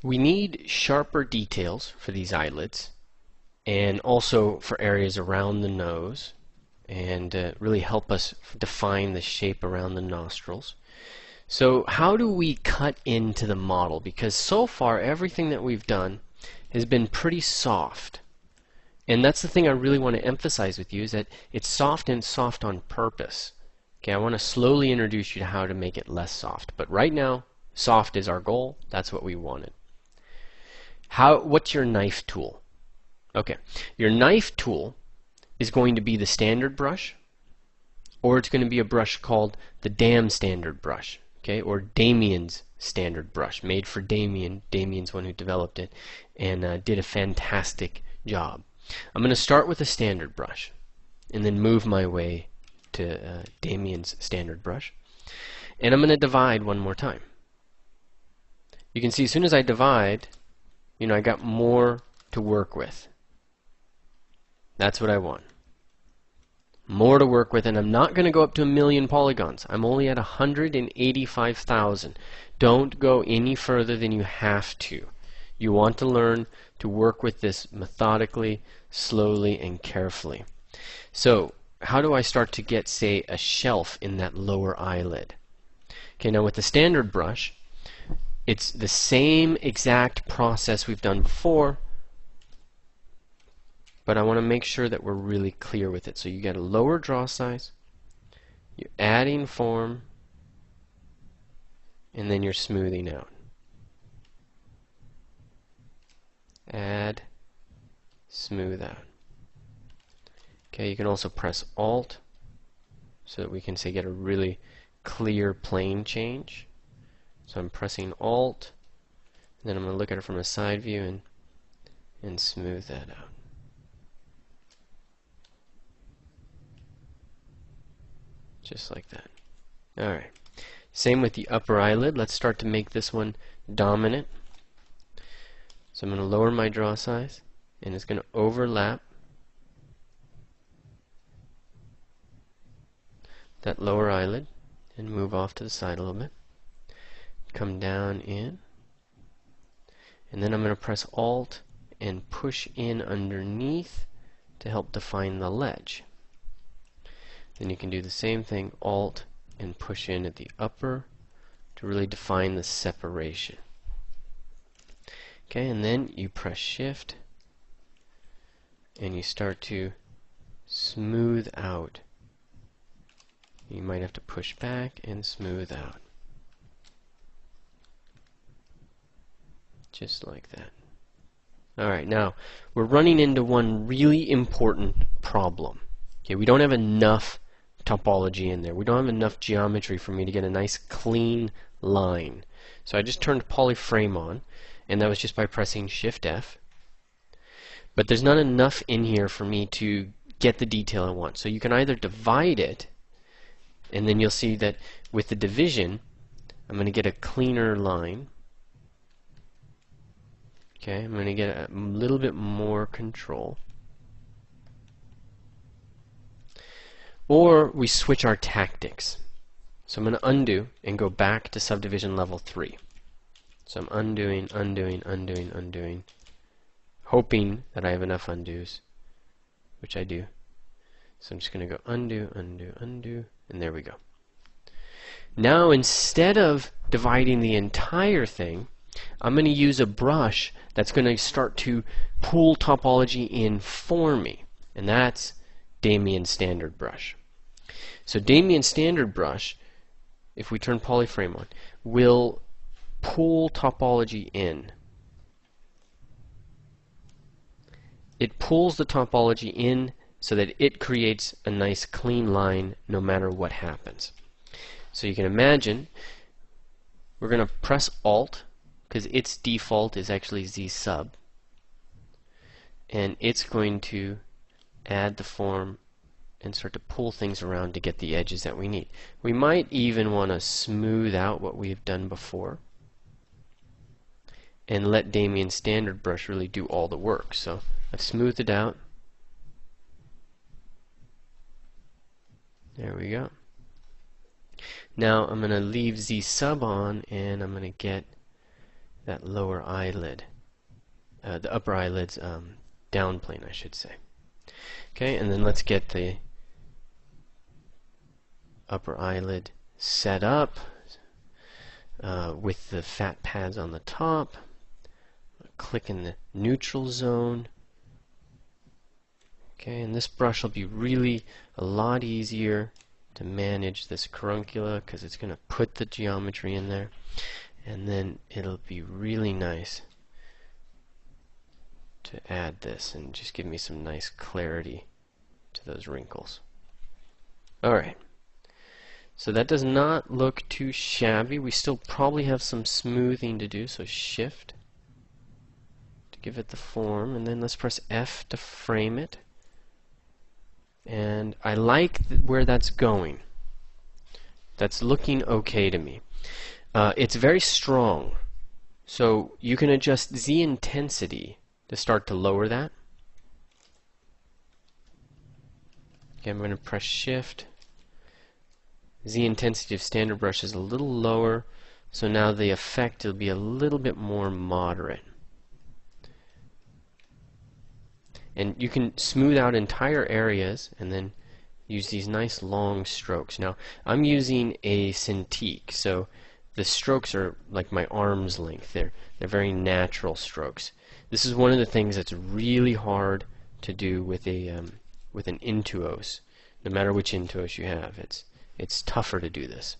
We need sharper details for these eyelids, and also for areas around the nose, and really help us define the shape around the nostrils. So how do we cut into the model? Because so far everything that we've done has been pretty soft. And that's the thing I really want to emphasize with you, is that it's soft and soft on purpose. Okay, I want to slowly introduce you to how to make it less soft. But right now, soft is our goal. That's what we wanted. What's your knife tool? Okay, your knife tool is going to be the standard brush, or it's going to be a brush called the Dam standard brush, okay, or Damien's standard brush, made for Damien. Damien's one who developed it, and did a fantastic job. I'm going to start with a standard brush, and then move my way to Damien's standard brush, and I'm going to divide one more time. You can see as soon as I divide, I got more to work with. That's what I want. More to work with, and I'm not going to go up to 1,000,000 polygons. I'm only at 185,000. Don't go any further than you have to. You want to learn to work with this methodically, slowly, and carefully. So, how do I start to get, say, a shelf in that lower eyelid? Okay, now with the standard brush, it's the same exact process we've done before, but I want to make sure that we're really clear with it. So you get a lower draw size, you're adding form, and then you're smoothing out. Add, smooth out. Okay, you can also press Alt so that we can, say, get a really clear plane change. So I'm pressing Alt, and then I'm going to look at it from a side view and smooth that out. Just like that. Alright. Same with the upper eyelid. Let's start to make this one dominant. So I'm going to lower my draw size, and it's going to overlap that lower eyelid and move off to the side a little bit. Come down in, and then I'm going to press Alt and push in underneath to help define the ledge. Then you can do the same thing, Alt, and push in at the upper to really define the separation. Okay, and then you press Shift and you start to smooth out. You might have to push back and smooth out. Just like that. Alright, now we're running into one really important problem. Okay, we don't have enough topology in there. We don't have enough geometry for me to get a nice clean line. So I just turned polyframe on, and that was just by pressing Shift F. But there's not enough in here for me to get the detail I want. So you can either divide it, and then you'll see that with the division, I'm going to get a cleaner line. Okay, I'm going to get a little bit more control. Or we switch our tactics. So I'm going to undo and go back to subdivision level 3. So I'm undoing, undoing, undoing, undoing, hoping that I have enough undos, which I do. So I'm just going to go undo, undo, undo, and there we go. Now instead of dividing the entire thing, I'm going to use a brush that's going to start to pull topology in for me, and that's Damien's standard brush. So Damien's standard brush, if we turn polyframe on, will pull topology in. It pulls the topology in so that it creates a nice clean line no matter what happens. So you can imagine we're going to press Alt, because its default is actually Z sub, and it's going to add the form and start to pull things around to get the edges that we need. We might even want to smooth out what we've done before and let Damien's standard brush really do all the work. So I've smoothed it out. There we go. Now I'm going to leave Z sub on, and I'm going to get that lower eyelid, the upper eyelid's down plane, I should say. Okay, and then let's get the upper eyelid set up with the fat pads on the top. Click in the neutral zone. Okay, and this brush will be really a lot easier to manage this caruncula because it's going to put the geometry in there, and then it'll be really nice to add this and just give me some nice clarity to those wrinkles. Alright, so that does not look too shabby. We still probably have some smoothing to do, so Shift to give it the form, and then let's press F to frame it. And I like where that's going. That's looking okay to me. It's very strong, so you can adjust Z intensity to start to lower that. Okay, I'm going to press Shift. Z intensity of standard brush is a little lower, so now the effect will be a little bit more moderate. And you can smooth out entire areas and then use these nice long strokes. Now, I'm using a Cintiq, so the strokes are like my arm's length. They're very natural strokes. This is one of the things that's really hard to do with an Intuos. No matter which Intuos you have, it's tougher to do this.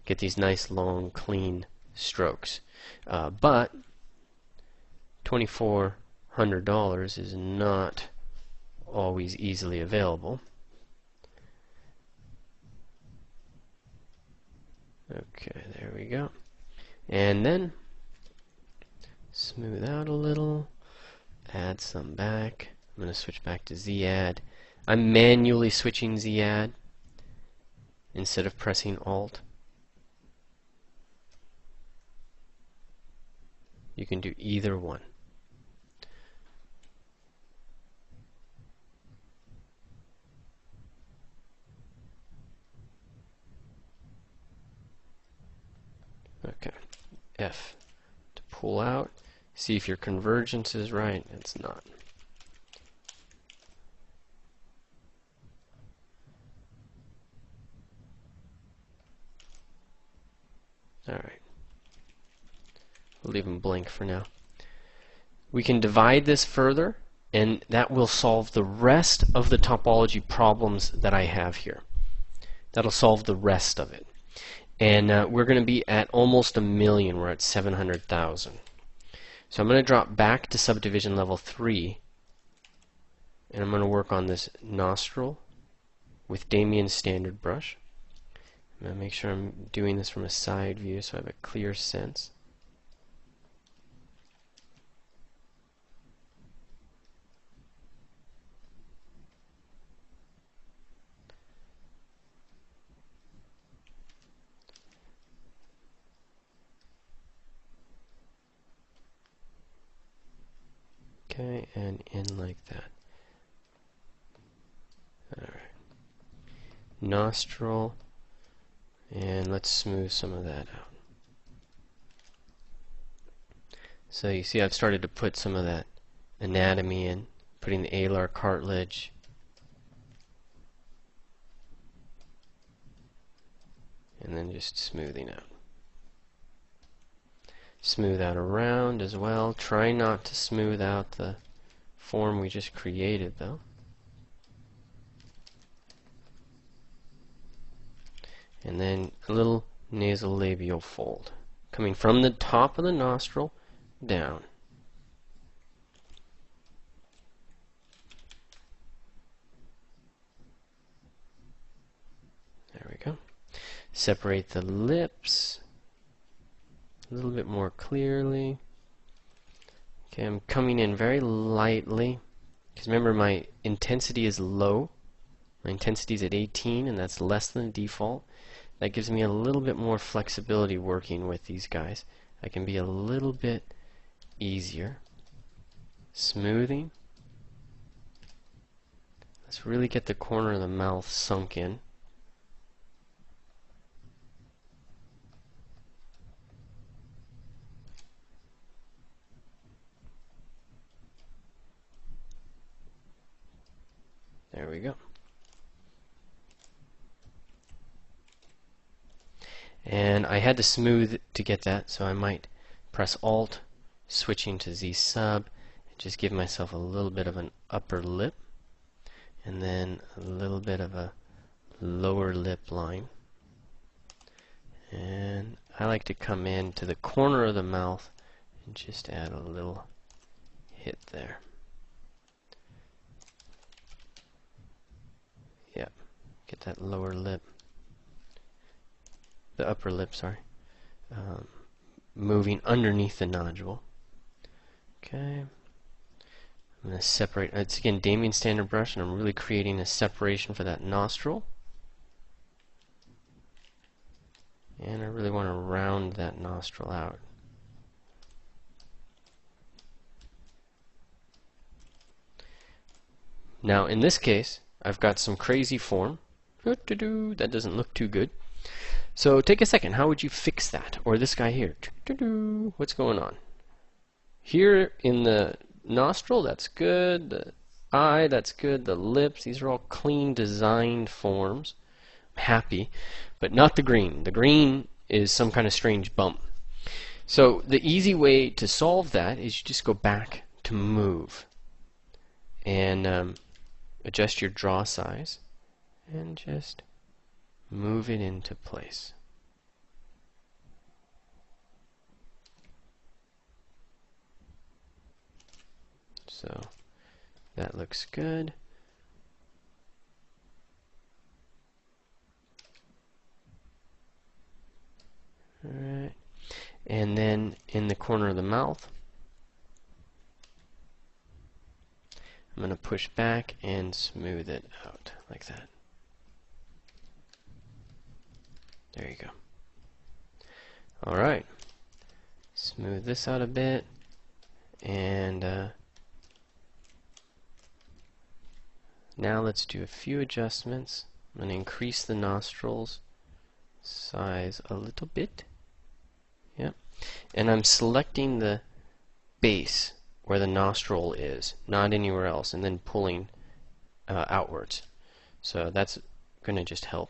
Get these nice long clean strokes. But $2,400 is not always easily available. Okay, there we go. And then smooth out a little, add some back. I'm going to switch back to Z-Add. I'm manually switching Z-Add instead of pressing Alt. You can do either one. Okay, F to pull out. See if your convergence is right. It's not. Alright. We'll leave them blank for now. We can divide this further, and that will solve the rest of the topology problems that I have here. That'll solve the rest of it. And we're going to be at almost 1 million. We're at 700,000. So I'm going to drop back to subdivision level 3, and I'm going to work on this nostril with Damien's standard brush. I'm going to make sure I'm doing this from a side view so I have a clear sense. Okay, and in like that. Alright. Nostril, and let's smooth some of that out. So you see I've started to put some of that anatomy in, putting the alar cartilage. And then just smoothing out. Smooth out around as well. Try not to smooth out the form we just created though. And then a little nasolabial fold coming from the top of the nostril down. There we go. Separate the lips a little bit more clearly. Okay, I'm coming in very lightly because remember my intensity is low. My intensity is at 18 and that's less than the default. That gives me a little bit more flexibility working with these guys. I can be a little bit easier. Smoothing. Let's really get the corner of the mouth sunk in. And I had to smooth to get that, so I might press Alt, switching to Z sub, and just give myself a little bit of an upper lip, and then a little bit of a lower lip line. And I like to come in to the corner of the mouth and just add a little hit there. Yep, get that lower lip, the upper lip, sorry, moving underneath the nodule. Okay, I'm going to separate. It's again Damien standard brush, and I'm really creating a separation for that nostril. And I really want to round that nostril out. Now in this case, I've got some crazy form. That doesn't look too good. So take a second. How would you fix that? Or this guy here. What's going on? Here in the nostril, that's good. The eye, that's good. The lips, these are all clean, designed forms. I'm happy, but not the green. The green is some kind of strange bump. So the easy way to solve that is you just go back to move and adjust your draw size and just move it into place. So that looks good. Alright, and then in the corner of the mouth, I'm going to push back and smooth it out like that. There you go. Alright, smooth this out a bit, and now let's do a few adjustments. I'm going to increase the nostrils size a little bit. Yep. And I'm selecting the base where the nostril is, not anywhere else, and then pulling outwards. So that's going to just help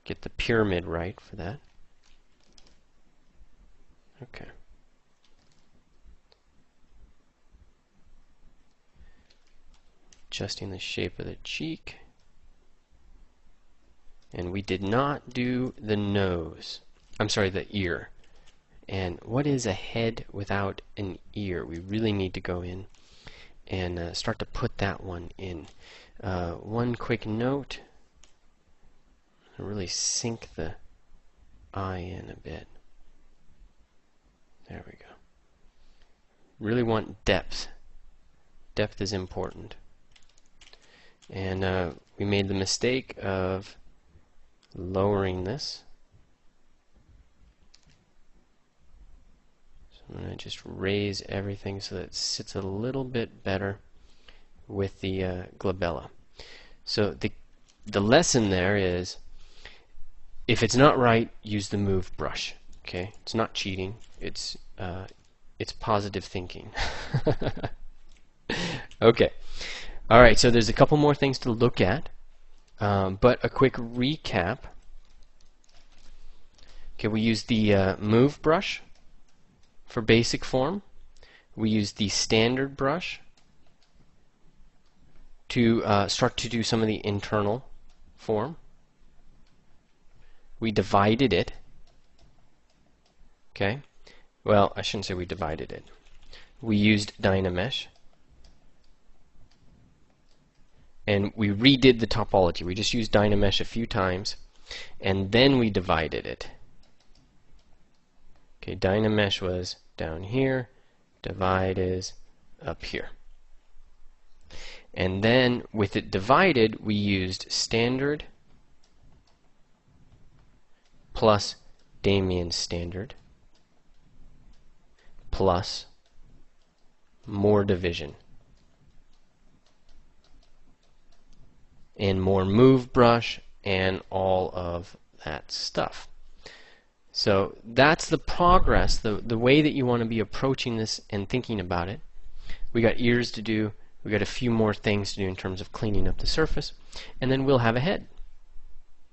get the pyramid right for that. Okay. Adjusting the shape of the cheek. And we did not do the nose. I'm sorry, the ear. And what is a head without an ear? We really need to go in and start to put that one in. One quick note. Really sink the eye in a bit. There we go. Really want depth. Depth is important. And we made the mistake of lowering this. So I'm going to just raise everything so that it sits a little bit better with the glabella. So the lesson there is, if it's not right, use the move brush. Okay, it's not cheating. It's positive thinking. Okay. All right. So there's a couple more things to look at, but a quick recap. Okay, we use the move brush for basic form. We use the standard brush to start to do some of the internal form. We divided it. Okay. Well, I shouldn't say we divided it. We used Dynamesh. And we redid the topology. We just used Dynamesh a few times, and then we divided it. Okay, Dynamesh was down here, divide is up here. And then with it divided, we used standard plus Damien standard plus more division and more move brush and all of that stuff. So that's the progress, the way that you want to be approaching this and thinking about it. We got ears to do, we got a few more things to do in terms of cleaning up the surface, and then we'll have a head.